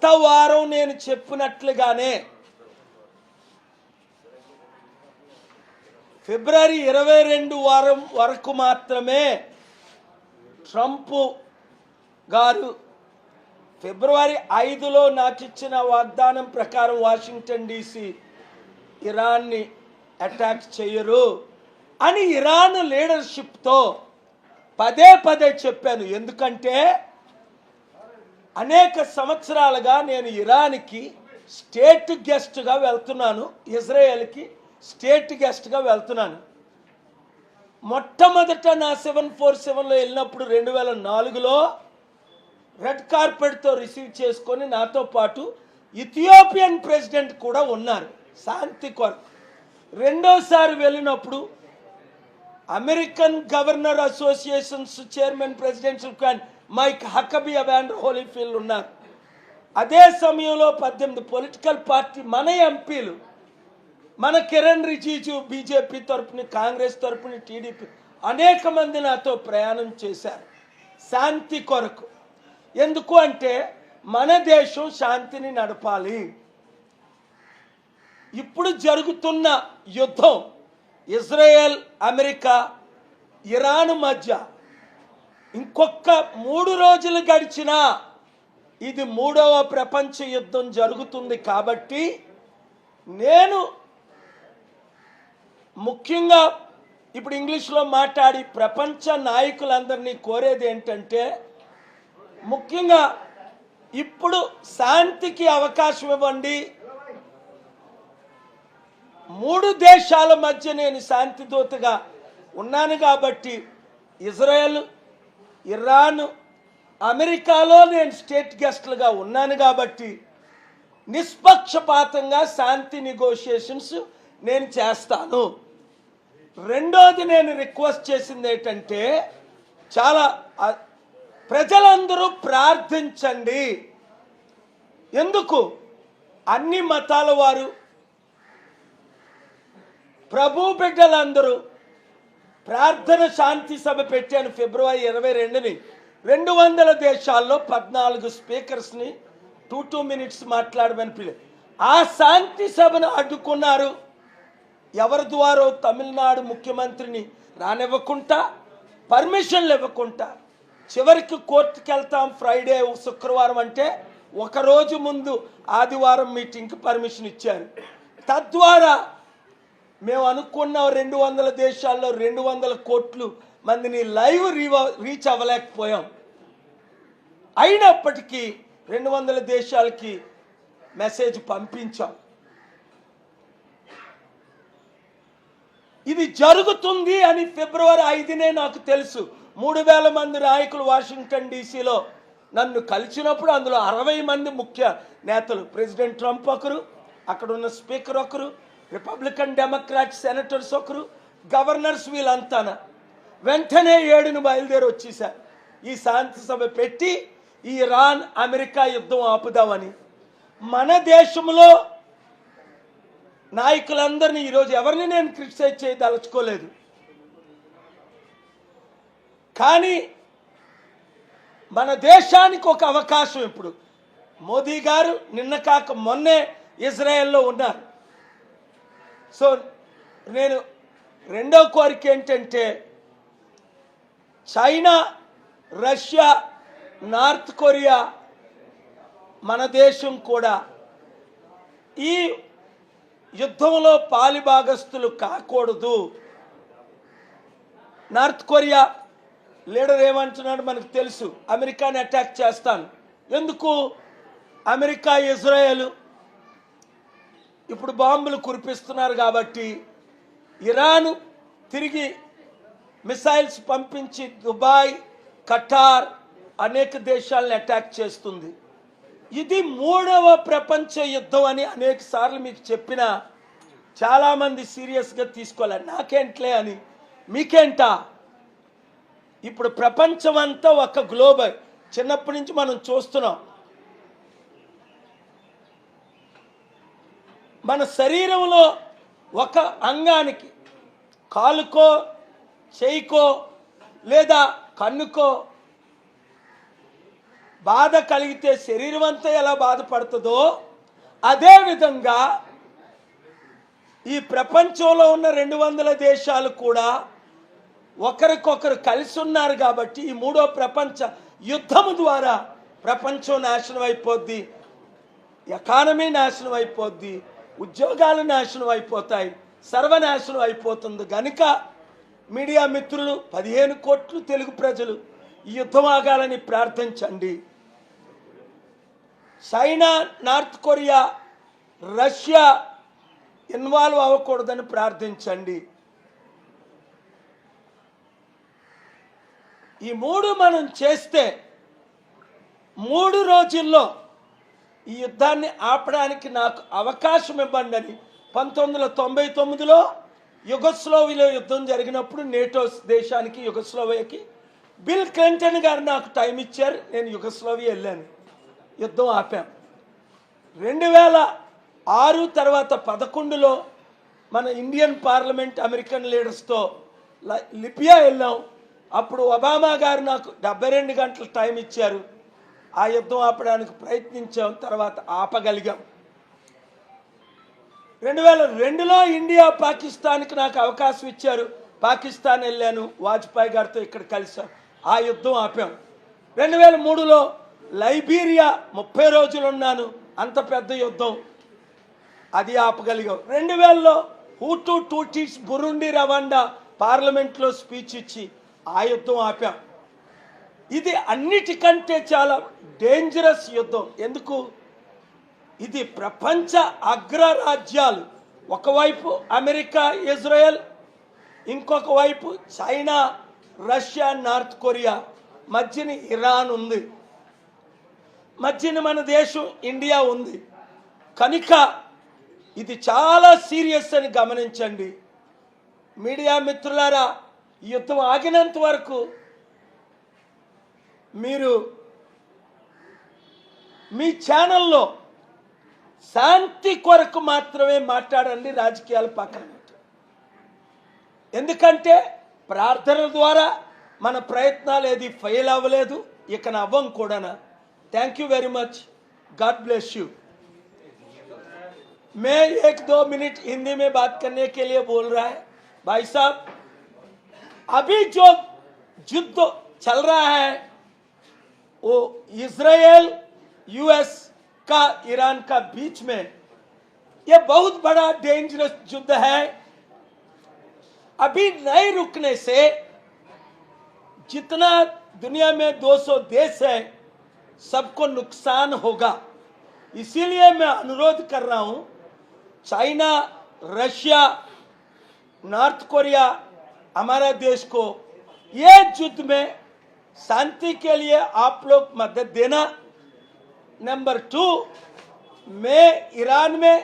గత వారం నేను చెప్పినట్లుగానే ఫిబ్రవరి 22 వారం వరకు మాత్రమే ట్రంప్ గారు ఫిబ్రవరి 5లో నాకు ఇచ్చిన వాగ్దానం ప్రకారం వాషింగ్టన్ డీసీ ఇరాన్ని అటాక్ చేయరు అని ఇరాన్ లీడర్షిప్తో పదే పదే చెప్పాను. ఎందుకంటే అనేక సంవత్సరాలుగా నేను ఇరాన్కి స్టేట్ గెస్ట్గా వెళ్తున్నాను, ఇజ్రాయెల్కి స్టేట్ గెస్ట్గా వెళ్తున్నాను. మొట్టమొదట నా 747లో వెళ్ళినప్పుడు 2004లో రెడ్ కార్పెట్తో రిసీవ్ చేసుకొని నాతో పాటు ఇథియోపియన్ ప్రెసిడెంట్ కూడా ఉన్నారు శాంతి కొరకు. రెండోసారి వెళ్ళినప్పుడు American governor associations chairman presidential Mike Huckabee వ్యాన్ హోలీఫీల్డ్ ఉన్నారు. అదే సమయంలో 18 పొలిటికల్ పార్టీ మన ఎంపీలు, మన కిరణ్ రిజిజు బీజేపీ తరపున, కాంగ్రెస్ తరపున, టీడీపీ అనేక మంది నాతో ప్రయాణం చేశారు శాంతి కొరకు. ఎందుకు అంటే మన దేశం శాంతిని నడపాలి. ఇప్పుడు జరుగుతున్న యుద్ధం ఇజ్రాయెల్, అమెరికా, ఇరాన్ మధ్య ఇంకొక 3 రోజులు గడిచినా ఇది 3వ ప్రపంచ యుద్ధం జరుగుతుంది. కాబట్టి నేను ముఖ్యంగా ఇప్పుడు ఇంగ్లీష్లో మాట్లాడి ప్రపంచ నాయకులందరినీ కోరేది ఏంటంటే, ముఖ్యంగా ఇప్పుడు శాంతికి అవకాశం ఇవ్వండి. 3 దేశాల మధ్య నేను శాంతి దూతగా ఉన్నాను కాబట్టి ఇజ్రాయెల్, ఇరాన్, అమెరికాలో నేను స్టేట్ గెస్ట్లుగా ఉన్నాను కాబట్టి నిష్పక్షపాతంగా శాంతి నెగోషియేషన్స్ నేను చేస్తాను. రెండోది నేను రిక్వెస్ట్ చేసింది ఏంటంటే, చాలా ప్రజలందరూ ప్రార్థించండి. ఎందుకు? అన్ని మతాల వారు, ప్రభు బిడ్డలందరూ ప్రార్థన శాంతి సభ పెట్టాను ఫిబ్రవరి 22ని. 200 దేశాల్లో 14 స్పీకర్స్ని 2 మినిట్స్ మాట్లాడమని పిలి ఆ శాంతి సభను అడ్డుకున్నారు. ఎవరి ద్వారా? తమిళనాడు ముఖ్యమంత్రిని రానివ్వకుండా, పర్మిషన్లు ఇవ్వకుండా. చివరికి కోర్టుకి వెళ్తాం ఫ్రైడే, శుక్రవారం అంటే ఒక రోజు ముందు ఆదివారం మీటింగ్కి పర్మిషన్ ఇచ్చారు. తద్వారా మేము అనుకున్న 200 దేశాల్లో 200 కోట్ల మందిని లైవ్ రీచ్ అవ్వలేకపోయాం. అయినప్పటికీ 200 దేశాలకి మెసేజ్ పంపించాం. ఇది జరుగుతుంది అని ఫిబ్రవరి 5నే నాకు తెలుసు. 3000 మంది నాయకులు వాషింగ్టన్ డీసీలో నన్ను కలిసినప్పుడు అందులో 60 మంది ముఖ్య నేతలు, ప్రెసిడెంట్ ట్రంప్ ఒకరు, అక్కడ ఉన్న స్పీకర్ ఒకరు, రిపబ్లికన్ డెమోక్రాట్ సెనేటర్స్ ఒకరు, గవర్నర్స్, వీళ్ళంతా వెంటనే 7ను బయలుదేరి వచ్చేసారు. ఈ శాంతి సభ పెట్టి ఈ ఇరాన్ అమెరికా యుద్ధం ఆపుదామని. మన దేశంలో నాయకులందరినీ ఈరోజు ఎవరిని నేను క్రిటిసైజ్ చేయదలుచుకోలేదు. కానీ మన దేశానికి ఒక అవకాశం ఇప్పుడు. మోదీ గారు నిన్న కాక మొన్నే ఇజ్రాయెల్లో ఉన్నారు. సో నేను రెండో కోరిక ఏంటంటే, చైనా, రష్యా, నార్త్ కొరియా, మన దేశం కూడా ఈ యుద్ధంలో పాలిభాగస్తులు కాకూడదు. నార్త్ కొరియా లీడర్ ఏమంటున్నాడు మనకు తెలుసు, అమెరికాని అటాక్ చేస్తాను. ఎందుకు? అమెరికా, ఇజ్రాయెల్ ఇప్పుడు బాంబులు కురిపిస్తున్నారు కాబట్టి ఇరాన్ తిరిగి మిసైల్స్ పంపించి దుబాయ్, ఖటార్ అనేక దేశాలను అటాక్ చేస్తుంది. ఇది 3వ ప్రపంచ యుద్ధం అని అనేక సార్లు మీకు చెప్పినా చాలామంది సీరియస్గా తీసుకోలేదు. నాకేంట్లే అని. మీకేంటా? ఇప్పుడు ప్రపంచం అంతా ఒక గ్లోబల్. చిన్నప్పటి నుంచి మనం చూస్తున్నాం. మన శరీరంలో ఒక అంగానికి, కాలుకో, చేయికో లేదా కన్నుకో బాధ కలిగితే శరీరం అంతా ఎలా బాధపడుతుందో అదే విధంగా ఈ ప్రపంచంలో ఉన్న 200 దేశాలు కూడా ఒకరికొకరు కలిసి ఉన్నారు కాబట్టి ఈ మూడో ప్రపంచ యుద్ధము ద్వారా ప్రపంచం నాశనం అయిపోద్ది, ఎకానమీ నాశనం అయిపోద్ది, ఉద్యోగాలు నాశనం అయిపోతాయి, సర్వనాశనం అయిపోతుంది. కనుక మీడియా మిత్రులు 15 కోట్లు తెలుగు ప్రజలు ఈ యుద్ధం ఆగాలని ప్రార్థించండి. China, North Korea, Russia involve అవ్వకూడదని ప్రార్థించండి. ఈ మూడు మనం చేస్తే 3 రోజుల్లో ఈ యుద్ధాన్ని ఆపడానికి నాకు అవకాశం ఇవ్వండి అని 1999లో యుగోస్లావియాలో యుద్ధం జరిగినప్పుడు నేటో దేశానికి యుగోస్లావియాకి బిల్ క్లింటన్ గారు నాకు టైం ఇచ్చారు. నేను యుగోస్లావియా వెళ్ళాను, యుద్ధం ఆపాం. 2006 తర్వాత 11లో మన ఇండియన్ పార్లమెంట్ అమెరికన్ లీడర్స్తో లిబియా వెళ్ళాం. అప్పుడు ఒబామా గారు నాకు 72 గంటలు టైం ఇచ్చారు. ఆ యుద్ధం ఆపడానికి ప్రయత్నించాం, తర్వాత ఆపగలిగాం. 2002లో ఇండియా పాకిస్తాన్కి నాకు అవకాశం ఇచ్చారు, పాకిస్తాన్ వెళ్ళాను, వాజ్పేయి గారితో ఇక్కడ కలిసాం, ఆ యుద్ధం ఆపాం. 2003లో లైబీరియా 30 రోజులు ఉన్నాను, అంత పెద్ద యుద్ధం, అది ఆపగలిగాం. 2000లో హూటు టూటీస్ బురుండి రవాండా పార్లమెంట్లో స్పీచ్ ఇచ్చి ఆ యుద్ధం ఆపాం. ఇది అన్నిటికంటే చాలా డేంజరస్ యుద్ధం. ఎందుకు? ఇది ప్రపంచ అగ్రరాజ్యాలు, ఒకవైపు అమెరికా, ఇజ్రాయెల్, ఇంకొక వైపు చైనా, రష్యా, నార్త్ కొరియా, మధ్యన ఇరాన్ ఉంది, మధ్యన మన దేశం ఇండియా ఉంది. కనుక ఇది చాలా సీరియస్ అని గమనించండి. మీడియా మిత్రులారా, ఈ యుద్ధం ఆగినంత వరకు మీరు మీ ఛానల్లో శాంతి కొరకు మాత్రమే మాట్లాడండి, రాజకీయాలు పక్కన పెట్టండి. ఎందుకంటే ప్రార్థనల ద్వారా మన ప్రయత్నాలు ఏది ఫెయిల్ అవ్వలేదు, ఇక అవ్వం కూడా. Thank you very much, God bless you. मैं 1-2 मिनट हिंदी में बात करने के लिए बोल रहा है। भाई साहब, अभी जो युद्ध चल रहा है वो इजराइल, यूएस का ईरान का बीच में, ये बहुत बड़ा डेंजरस युद्ध है। अभी नहीं रुकने से जितना दुनिया में 200 देश है सबको नुकसान होगा। इसीलिए मैं अनुरोध कर रहा हूं, चाइना, रशिया, नॉर्थ कोरिया, हमारा देश को ये युद्ध में शांति के लिए आप लोग मदद देना। नंबर 2, मैं ईरान में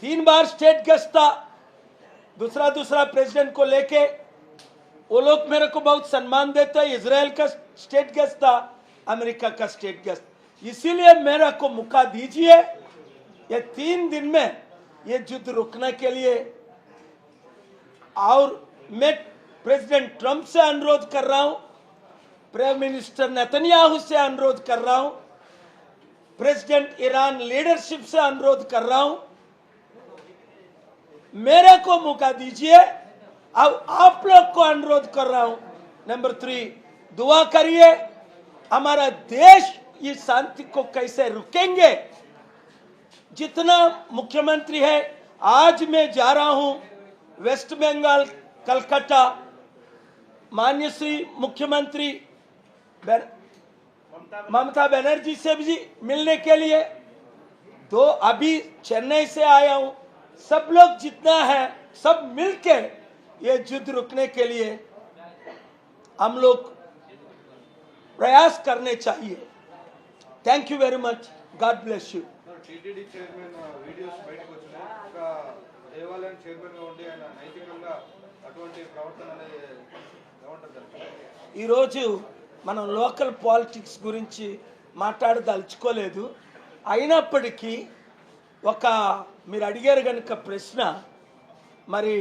3 बार स्टेट गेस्ट था, दूसरा प्रेसिडेंट को लेके, वो लोग मेरे को बहुत सम्मान देते हैं। इजराइल का स्टेट गेस्ट था, अमेरिका का स्टेट गेस्ट, इसीलिए मेरा को मौका दीजिए। ये 3 दिन में ये युद्ध रुकने के लिए, और मैं प्रेसिडेंट ट्रंप से अनुरोध कर रहा हूं, प्राइम मिनिस्टर नेतन्याहू से अनुरोध कर रहा हूं, प्रेसिडेंट ईरान लीडरशिप से अनुरोध कर रहा हूं, मेरे को मौका दीजिए। अब आप लोग को अनुरोध कर रहा हूं। नंबर 3, दुआ करिए, हमारा देश इस शांति को कैसे रुकेंगे। जितना मुख्यमंत्री है, आज मैं जा रहा हूं वेस्ट बंगाल, कलकत्ता, माननीय श्री मुख्यमंत्री ममता बनर्जी से भी मिलने के लिए। तो अभी चेन्नई से आया हूं। सब लोग जितना है सब मिलके ये युद्ध रुकने के लिए हम लोग प्रयास करने चाहिए। Thank you very much, God bless you. TTD chairman videos బయటకు వచ్చినాయి. ఒక దేవాలయం చైర్మన్ గా ఉండి ఆయన నైతికంగా అటువంటి ప్రవర్తన అనేది ఏమంటారు? ఈరోజు మనం లోకల్ పాలిటిక్స్ గురించి మాట్లాడదలుచుకోలేదు. అయినప్పటికీ ఒక మీరు అడిగారు కనుక ప్రశ్న, మరి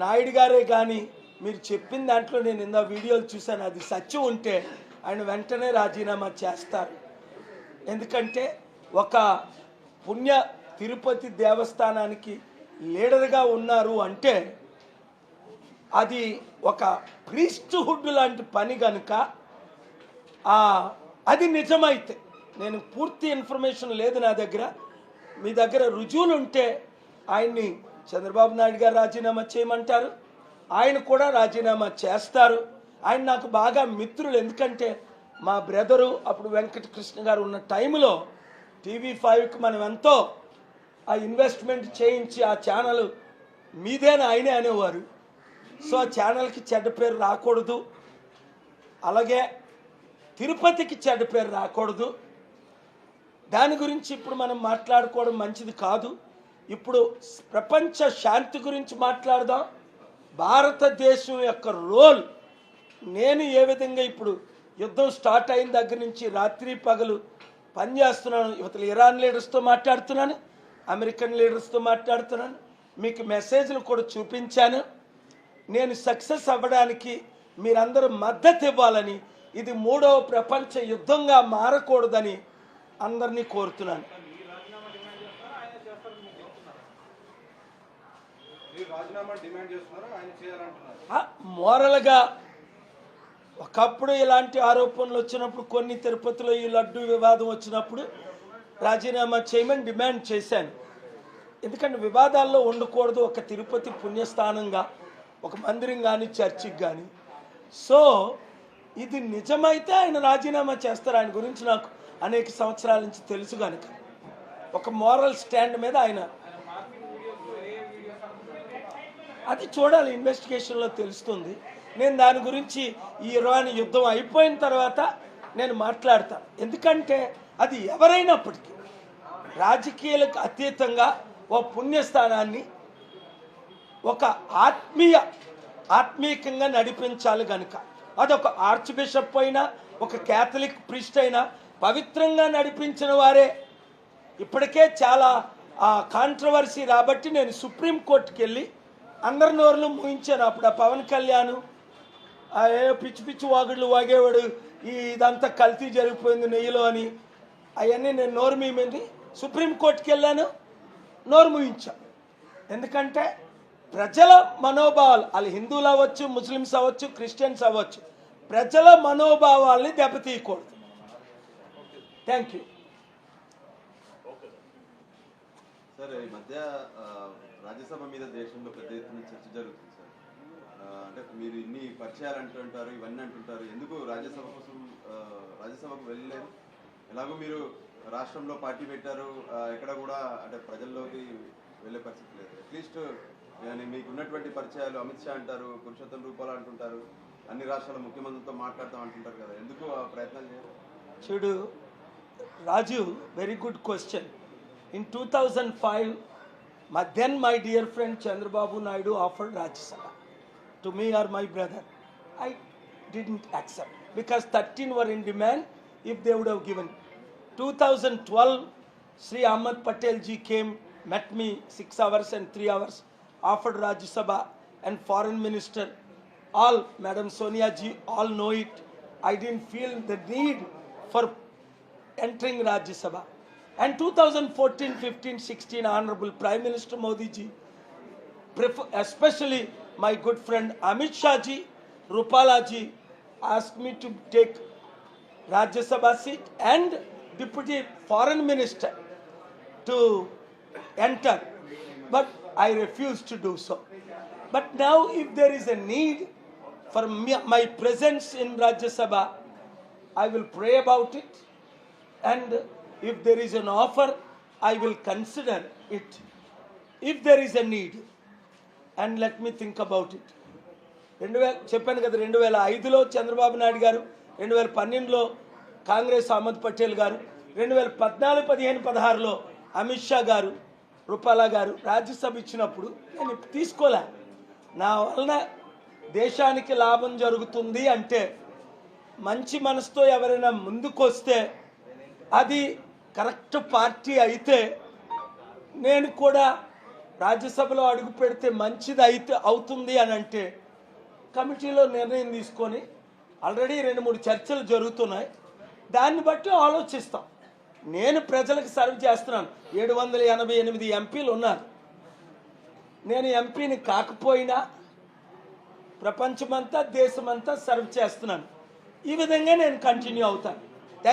నాయుడు గారే కానీ మీరు చెప్పిన దాంట్లో నేను ఇందా వీడియోలు చూశాను, అది సత్యం ఉంటే ఆయన వెంటనే రాజీనామా చేస్తారు. ఎందుకంటే ఒక పుణ్య తిరుపతి దేవస్థానానికి లీడర్గా ఉన్నారు అంటే అది ఒక ప్రీస్ట్హుడ్ లాంటి పని కనుక అది నిజమైతే, నేను పూర్తి ఇన్ఫర్మేషన్ లేదు నా దగ్గర, మీ దగ్గర రుజువులు ఉంటే ఆయన్ని చంద్రబాబు నాయుడు గారు రాజీనామా చేయమంటారు, ఆయన కూడా రాజీనామా చేస్తారు. ఆయన నాకు బాగా మిత్రులు, ఎందుకంటే మా బ్రదరు అప్పుడు వెంకటకృష్ణ గారు ఉన్న టైంలో TV5కి మనం ఎంతో ఆ ఇన్వెస్ట్మెంట్ చేయించి ఆ ఛానల్ మీదేనా ఆయనే అనేవారు. సో ఆ ఛానల్కి చెడ్డ పేరు రాకూడదు, అలాగే తిరుపతికి చెడ్డ పేరు రాకూడదు. దాని గురించి ఇప్పుడు మనం మాట్లాడుకోవడం మంచిది కాదు. ఇప్పుడు ప్రపంచ శాంతి గురించి మాట్లాడదాం. భారతదేశం యొక్క రోల్, నేను ఏ విధంగా ఇప్పుడు యుద్ధం స్టార్ట్ అయిన దగ్గర నుంచి రాత్రి పగలు పనిచేస్తున్నాను. ఇవతల ఇరాన్ లీడర్స్తో మాట్లాడుతున్నాను, అమెరికన్ లీడర్స్తో మాట్లాడుతున్నాను, మీకు మెసేజ్లు కూడా చూపించాను. నేను సక్సెస్ అవ్వడానికి మీరందరూ మద్దతు ఇవ్వాలని, ఇది 3వ ప్రపంచ యుద్ధంగా మారకూడదని అందరినీ కోరుతున్నాను. మోరల్గా ఒకప్పుడు ఇలాంటి ఆరోపణలు వచ్చినప్పుడు, కొన్ని తిరుపతిలో ఈ లడ్డు వివాదం వచ్చినప్పుడు రాజీనామా చేయమని డిమాండ్ చేశాను. ఎందుకంటే వివాదాల్లో ఉండకూడదు, ఒక తిరుపతి పుణ్యస్థానంగా, ఒక మందిరం కానీ చర్చికి కానీ. సో ఇది నిజమైతే ఆయన రాజీనామా చేస్తారు. ఆయన గురించి నాకు అనేక సంవత్సరాల నుంచి తెలుసు కనుక ఒక మోరల్ స్టాండ్ మీద ఆయన, అది చూడాలి, ఇన్వెస్టిగేషన్లో తెలుస్తుంది. నేను దాని గురించి ఈ ఇరాన్ యుద్ధం అయిపోయిన తర్వాత నేను మాట్లాడతాను. ఎందుకంటే అది ఎవరైనప్పటికీ రాజకీయాలకు అతీతంగా ఓ పుణ్యస్థానాన్ని ఒక ఆత్మీయంగా నడిపించాలి కనుక, అదొక ఆర్చ్ బిషప్ అయినా ఒక క్యాథలిక్ ప్రీస్ట్ అయినా పవిత్రంగా నడిపించిన వారే. ఇప్పటికే చాలా కాంట్రవర్సీ రాబట్టి నేను సుప్రీంకోర్టుకి వెళ్ళి అందరి నోరులు ముగించాను. అప్పుడు ఆ పవన్ కళ్యాణ్ ఏ పిచ్చి పిచ్చి వాగుళ్ళు వాగేవాడు, ఇదంతా కల్తీ జరిగిపోయింది నెయ్యిలో అని, అవన్నీ నేను నోరు మీమింది సుప్రీంకోర్టుకి వెళ్ళాను, నోరు ముగించాను. ఎందుకంటే ప్రజల మనోభావాలు, వాళ్ళు హిందువులు అవ్వచ్చు, ముస్లిమ్స్ అవ్వచ్చు, క్రిస్టియన్స్ అవ్వచ్చు, ప్రజల మనోభావాల్ని దెబ్బతీయకూడదు. Thank you. సార్, ఈ మధ్య రాజ్యసభ మీద దేశంలో పెద్ద ఎత్తున చర్చ జరుగుతుంది సార్. అంటే మీరు ఇన్ని పరిచయాలు అంటుంటారు, ఇవన్నీ అంటుంటారు, ఎందుకు రాజ్యసభకు వెళ్ళలేదు? ఎలాగో మీరు రాష్ట్రంలో పార్టీ పెట్టారు, ఎక్కడ కూడా అంటే ప్రజల్లోకి వెళ్ళే పరిస్థితి లేదు. అట్లీస్ట్ మీకు ఉన్నటువంటి పరిచయాలు, అమిత్ షా అంటారు, పురుషోత్తం రూపాలు అంటుంటారు, అన్ని రాష్ట్రాల ముఖ్యమంత్రితో మాట్లాడతాం అంటుంటారు కదా, ఎందుకు ఆ ప్రయత్నాలు చేయరు? చూడు Raju, very good question. In 2005, then my dear friend Chandrababu Naidu offered Rajya Sabha to me or my brother. I didn't accept because 13 were in demand if they would have given. 2012, Sri Ahmed Patel ji came, met me 6 hours and 3 hours, offered Rajya Sabha, and foreign minister, all, Madam Sonia ji, all know it. I didn't feel the need for entering Rajya Sabha. And 2014, 15, 16, Honorable Prime Minister Modi ji, especially my good friend Amit Shah ji, Rupala ji, asked me to take Rajya Sabha seat and Deputy Foreign Minister to enter. But I refused to do so. But now if there is a need for my presence in Rajya Sabha, I will pray about it, and if there is an offer, I will consider it. If there is a need, and let me think about it. చెప్పాను కదా, 2005లో చంద్రబాబు నాయుడు గారు, 2012లో కాంగ్రెస్ అహ్మద్ పటేల్ గారు, 2014, 15, 16లో అమిత్ షా గారు, రూపాలా గారు రాజ్యసభ ఇచ్చినప్పుడు నేను తీసుకోలే. నా వలన దేశానికి లాభం జరుగుతుంది అంటే, మంచి మనసుతో ఎవరైనా ముందుకొస్తే, అది కరెక్ట్ పార్టీ అయితే, నేను కూడా రాజ్యసభలో అడుగు పెడితే మంచిది అవుతుంది అని అంటే, కమిటీలో నిర్ణయం తీసుకొని ఆల్రెడీ 2-3 చర్చలు జరుగుతున్నాయి. దాన్ని బట్టి ఆలోచిస్తాం. నేను ప్రజలకు సర్వ్ చేస్తున్నాను. 788 ఎంపీలు ఉన్నారు. నేను ఎంపీని కాకపోయినా ప్రపంచమంతా దేశమంతా సర్వ్ చేస్తున్నాను. ఈ విధంగా నేను కంటిన్యూ అవుతాను.